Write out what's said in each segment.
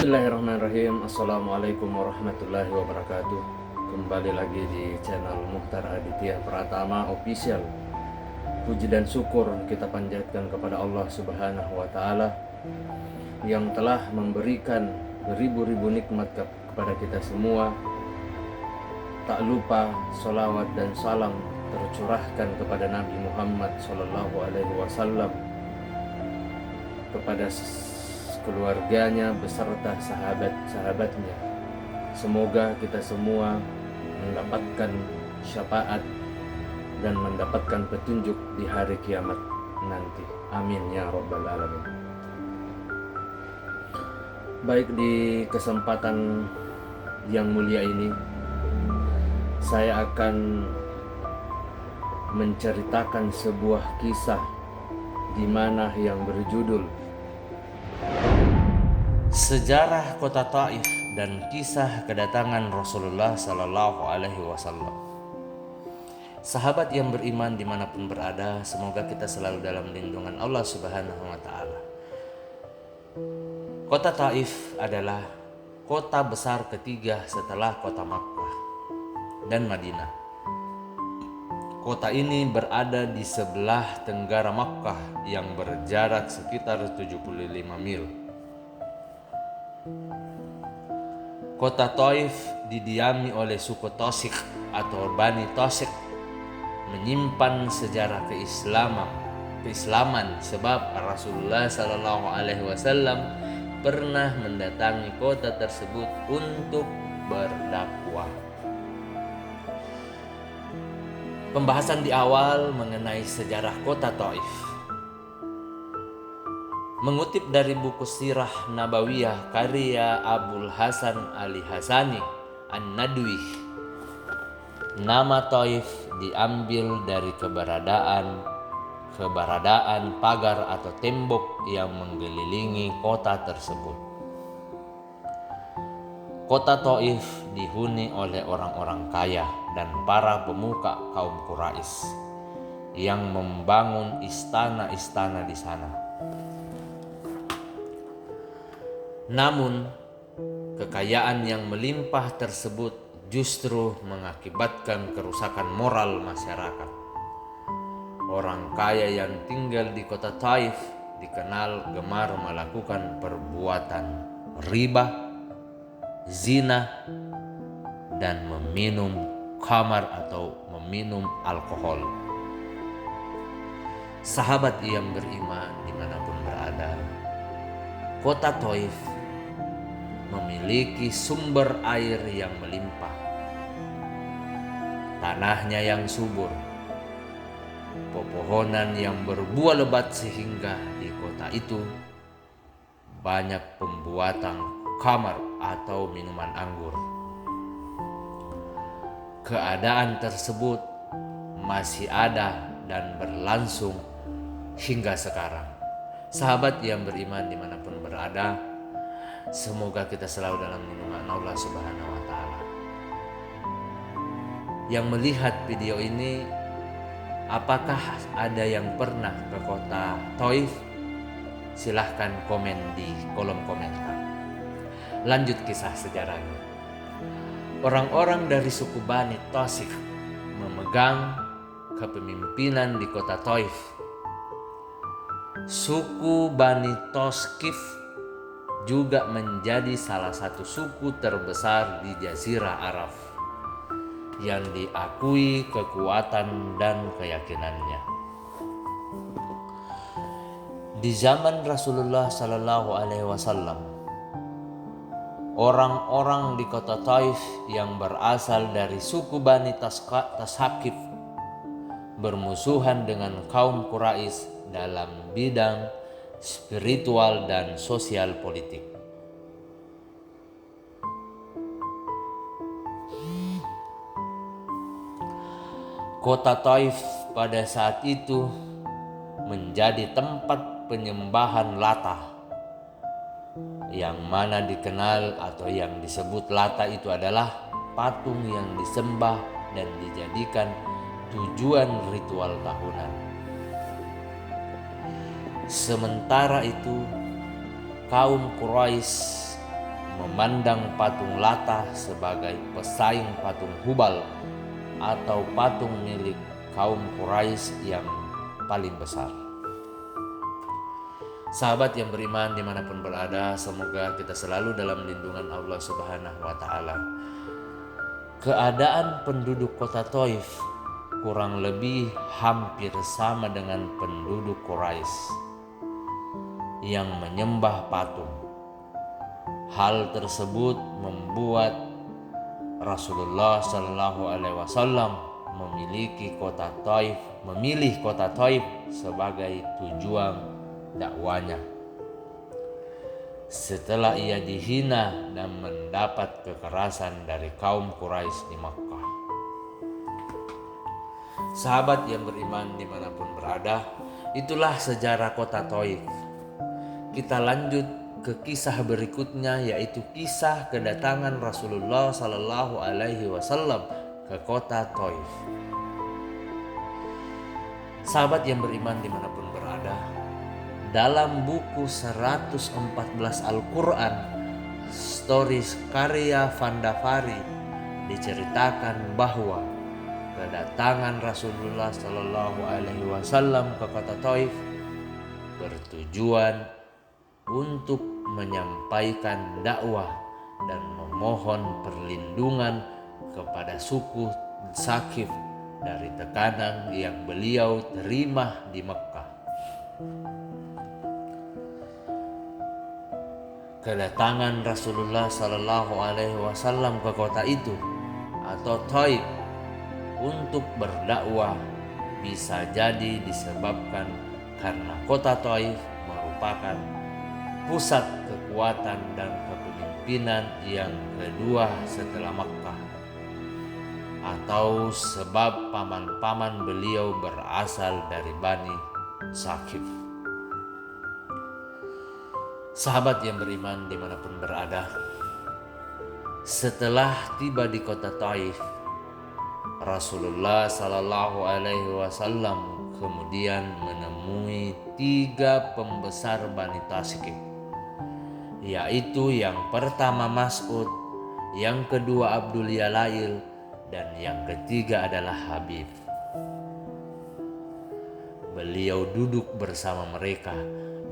Bismillahirrahmanirrahim. Assalamualaikum warahmatullahi wabarakatuh. Kembali lagi di channel Muhtar Aditya Pratama Official. Puji dan syukur kita panjatkan kepada Allah Subhanahu wa Ta'ala yang telah memberikan beribu-ribu nikmat kepada kita semua. Tak lupa sholawat dan salam tercurahkan kepada Nabi Muhammad SAW, kepada keluarganya beserta sahabat-sahabatnya. Semoga kita semua mendapatkan syafaat dan mendapatkan petunjuk di hari kiamat nanti. Amin ya rabbal alamin. Baik, di kesempatan yang mulia ini saya akan menceritakan sebuah kisah di mana yang berjudul Sejarah Kota Taif dan Kisah Kedatangan Rasulullah Sallallahu Alaihi Wasallam. Sahabat yang beriman dimanapun berada, semoga kita selalu dalam lindungan Allah Subhanahu Wa Taala. Kota Taif adalah kota besar ketiga setelah kota Makkah dan Madinah. Kota ini berada di sebelah tenggara Makkah yang berjarak sekitar 75 mil. Kota Taif didiami oleh suku Tosik atau Bani Tosik, menyimpan sejarah keislaman sebab Rasulullah Sallallahu Alaihi Wasallam pernah mendatangi kota tersebut untuk berdakwah. Pembahasan di awal mengenai sejarah kota Taif. Mengutip dari buku Sirah Nabawiyah karya Abul Hasan Ali Hasani An-Nadwi, nama Taif diambil dari keberadaan pagar atau tembok yang mengelilingi kota tersebut. Kota Taif dihuni oleh orang-orang kaya dan para pemuka kaum Quraisy yang membangun istana-istana di sana. Namun, kekayaan yang melimpah tersebut justru mengakibatkan kerusakan moral masyarakat. Orang kaya yang tinggal di kota Taif dikenal gemar melakukan perbuatan riba, zina, dan meminum khamar atau meminum alkohol. Sahabat yang beriman dimanapun berada, kota Taif memiliki sumber air yang melimpah, tanahnya yang subur, pepohonan yang berbuah lebat sehingga di kota itu banyak pembuatan khamar atau minuman anggur. Keadaan tersebut masih ada dan berlangsung hingga sekarang. Sahabat yang beriman dimanapun berada, semoga kita selalu dalam lindungan Allah Subhanahu Wa Taala. Yang melihat video ini, apakah ada yang pernah ke kota Taif? Silahkan komen di kolom komentar. Lanjut kisah sejarahnya. Orang-orang dari suku Bani Tosik memegang kepemimpinan di kota Taif. Suku Bani Toskif juga menjadi salah satu suku terbesar di Jazirah Arab yang diakui kekuatan dan keyakinannya. Di zaman Rasulullah Sallallahu Alaihi Wasallam, orang-orang di kota Taif yang berasal dari suku Bani Toskif bermusuhan dengan kaum Quraisy dalam bidang spiritual dan sosial politik. Kota Taif pada saat itu menjadi tempat penyembahan Lata, yang mana dikenal atau yang disebut Lata itu adalah patung yang disembah dan dijadikan tujuan ritual tahunan. Sementara itu, kaum Quraisy memandang patung Lata sebagai pesaing patung Hubal atau patung milik kaum Quraisy yang paling besar. Sahabat yang beriman dimanapun berada, semoga kita selalu dalam lindungan Allah Subhanahu wa Ta'ala. Keadaan penduduk kota Taif kurang lebih hampir sama dengan penduduk Quraisy yang menyembah patung. Hal tersebut membuat Rasulullah Shallallahu Alaihi Wasallam memilih kota Taif sebagai tujuan dakwanya. Setelah ia dihina dan mendapat kekerasan dari kaum Quraisy di Makkah. Sahabat yang beriman dimanapun berada, itulah sejarah kota Taif. Kita lanjut ke kisah berikutnya, yaitu kisah kedatangan Rasulullah Sallallahu Alaihi Wasallam ke kota Taif. Sahabat yang beriman dimanapun berada, dalam buku 114 Al-Quran, Stories karya Vandafari, diceritakan bahwa kedatangan Rasulullah Sallallahu Alaihi Wasallam ke kota Taif bertujuan untuk menyampaikan dakwah dan memohon perlindungan kepada suku Sakif dari tekanan yang beliau terima di Mekkah. Kedatangan Rasulullah Sallallahu Alaihi Wasallam ke kota itu atau Taif untuk berdakwah bisa jadi disebabkan karena kota Taif merupakan pusat kekuatan dan kepemimpinan yang kedua setelah Makkah, atau sebab paman-paman beliau berasal dari Bani Sakif. Sahabat yang beriman dimanapun berada, setelah tiba di kota Taif, Rasulullah Sallallahu Alaihi Wasallam kemudian menemui 3 pembesar Bani Sakif, yaitu yang pertama Mas'ud, yang kedua Abdul Yalail, dan yang ketiga adalah Habib. Beliau duduk bersama mereka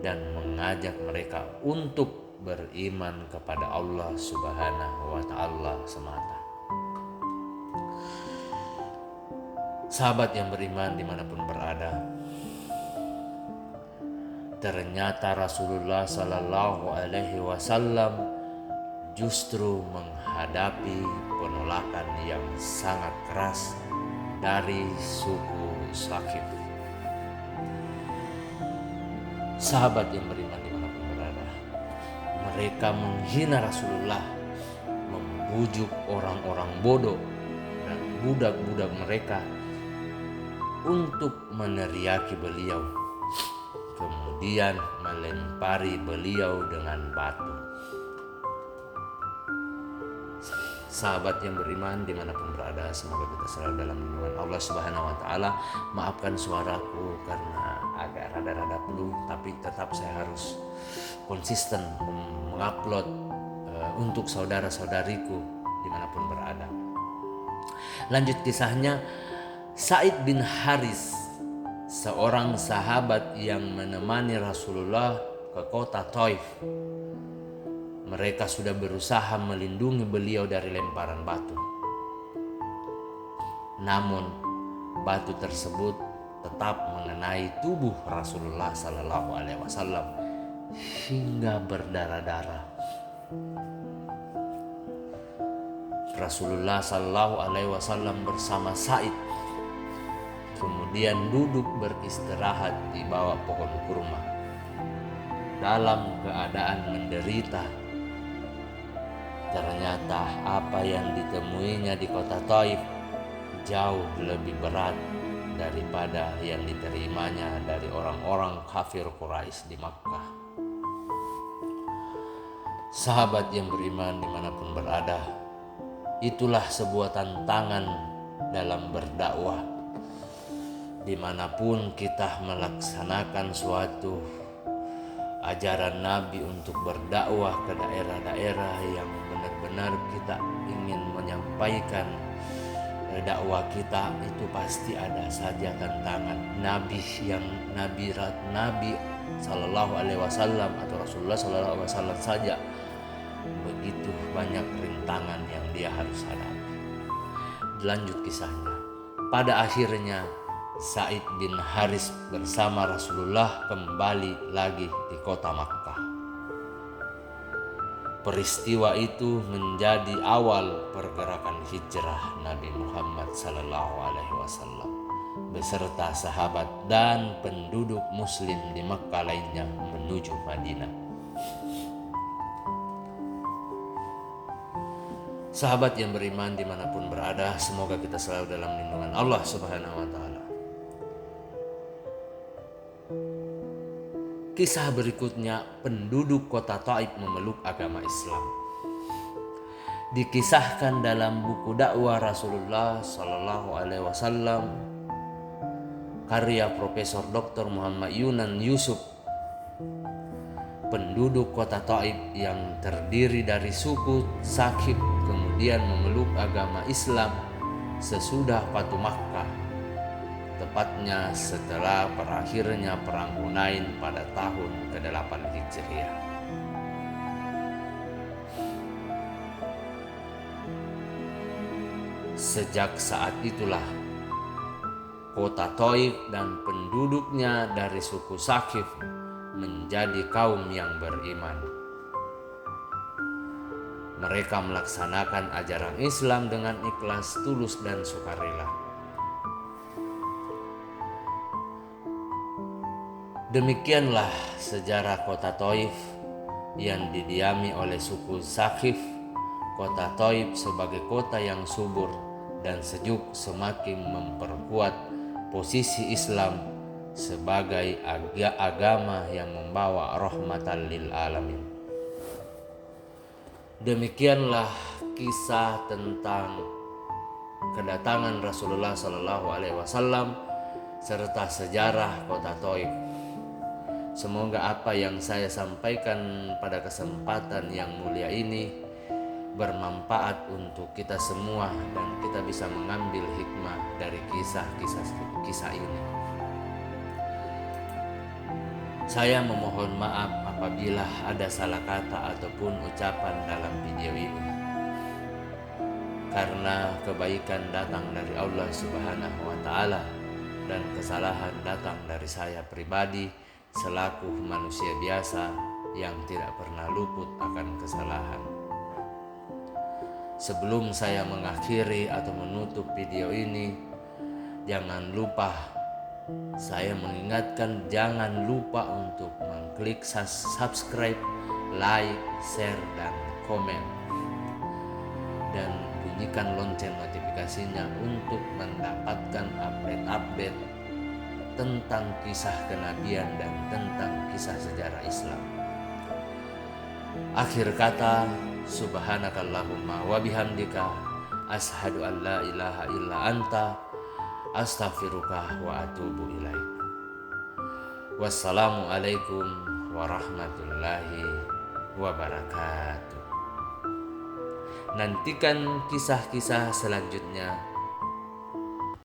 dan mengajak mereka untuk beriman kepada Allah Subhanahu wa Ta'ala semata. Sahabat yang beriman dimanapun berada, ternyata Rasulullah Sallallahu Alaihi Wasallam justru menghadapi penolakan yang sangat keras dari suku Sakif. Sahabat yang beriman dimanapun berada, mereka menghina Rasulullah, membujuk orang-orang bodoh dan budak-budak mereka untuk meneriaki beliau, kemudian melempari beliau dengan batu. Sahabat yang beriman dimanapun berada, semoga kita selalu dalam lindungan Allah Subhanahu wa Ta'ala. Maafkan suaraku karena agak rada-rada flu, tapi tetap saya harus konsisten mengupload untuk saudara-saudariku dimanapun berada. Lanjut kisahnya, Sa'id bin Haris, seorang sahabat yang menemani Rasulullah ke kota Taif. Mereka sudah berusaha melindungi beliau dari lemparan batu. Namun batu tersebut tetap mengenai tubuh Rasulullah Sallallahu Alaihi Wasallam hingga berdarah-darah. Rasulullah Sallallahu Alaihi Wasallam bersama Sa'id kemudian duduk beristirahat di bawah pohon kurma dalam keadaan menderita. Ternyata apa yang ditemuinya di kota Taif jauh lebih berat daripada yang diterimanya dari orang-orang kafir Quraisy di Makkah. Sahabat yang beriman dimanapun berada, itulah sebuah tantangan dalam berdakwah. Dimanapun kita melaksanakan suatu ajaran Nabi untuk berdakwah ke daerah-daerah yang benar-benar kita ingin menyampaikan dakwah kita, itu pasti ada saja tantangan. Nabi Sallallahu Alaihi Wasallam atau Rasulullah Sallallahu Alaihi Wasallam saja begitu banyak rintangan yang dia harus hadapi. Lanjut kisahnya. Pada akhirnya Sa'id bin Haris bersama Rasulullah kembali lagi di kota Makkah. Peristiwa itu menjadi awal pergerakan hijrah Nabi Muhammad Sallallahu Alaihi Wasallam beserta sahabat dan penduduk Muslim di Makkah lainnya menuju Madinah. Sahabat yang beriman dimanapun berada, semoga kita selalu dalam lindungan Allah Subhanahu Wa Taala. Kisah berikutnya, penduduk kota Taif memeluk agama Islam. Dikisahkan dalam buku dakwah Rasulullah Sallallahu Alaihi Wasallam karya Profesor Dr. Muhammad Yunan Yusuf. Penduduk kota Taif yang terdiri dari suku Saqif kemudian memeluk agama Islam sesudah Fatu Makkah, tepatnya setelah berakhirnya Perang Hunain pada tahun ke-8 Hijriah. Sejak saat itulah kota Taif dan penduduknya dari suku Saqif menjadi kaum yang beriman. Mereka melaksanakan ajaran Islam dengan ikhlas, tulus, dan sukarela. Demikianlah sejarah kota Taif yang didiami oleh suku Saqif. Kota Taif sebagai kota yang subur dan sejuk semakin memperkuat posisi Islam sebagai agama yang membawa rahmatan lil alamin. Demikianlah kisah tentang kedatangan Rasulullah Sallallahu Alaihi Wasallam serta sejarah kota Taif. Semoga apa yang saya sampaikan pada kesempatan yang mulia ini bermanfaat untuk kita semua dan kita bisa mengambil hikmah dari kisah ini. Saya memohon maaf apabila ada salah kata ataupun ucapan dalam video ini, karena kebaikan datang dari Allah Subhanahu wa Ta'ala dan kesalahan datang dari saya pribadi selaku manusia biasa yang tidak pernah luput akan kesalahan. Sebelum saya mengakhiri atau menutup video ini, jangan lupa saya mengingatkan, jangan lupa untuk mengklik subscribe, like, share, dan komen, dan bunyikan lonceng notifikasinya untuk mendapatkan update-update tentang kisah kenabian dan tentang kisah sejarah Islam. Akhir kata, subhanakallahumma wa bihamdika ashhadu an la ilaha illa anta astaghfiruka wa atubu ilaik. Wassalamualaikum warahmatullahi wabarakatuh. Nantikan kisah-kisah selanjutnya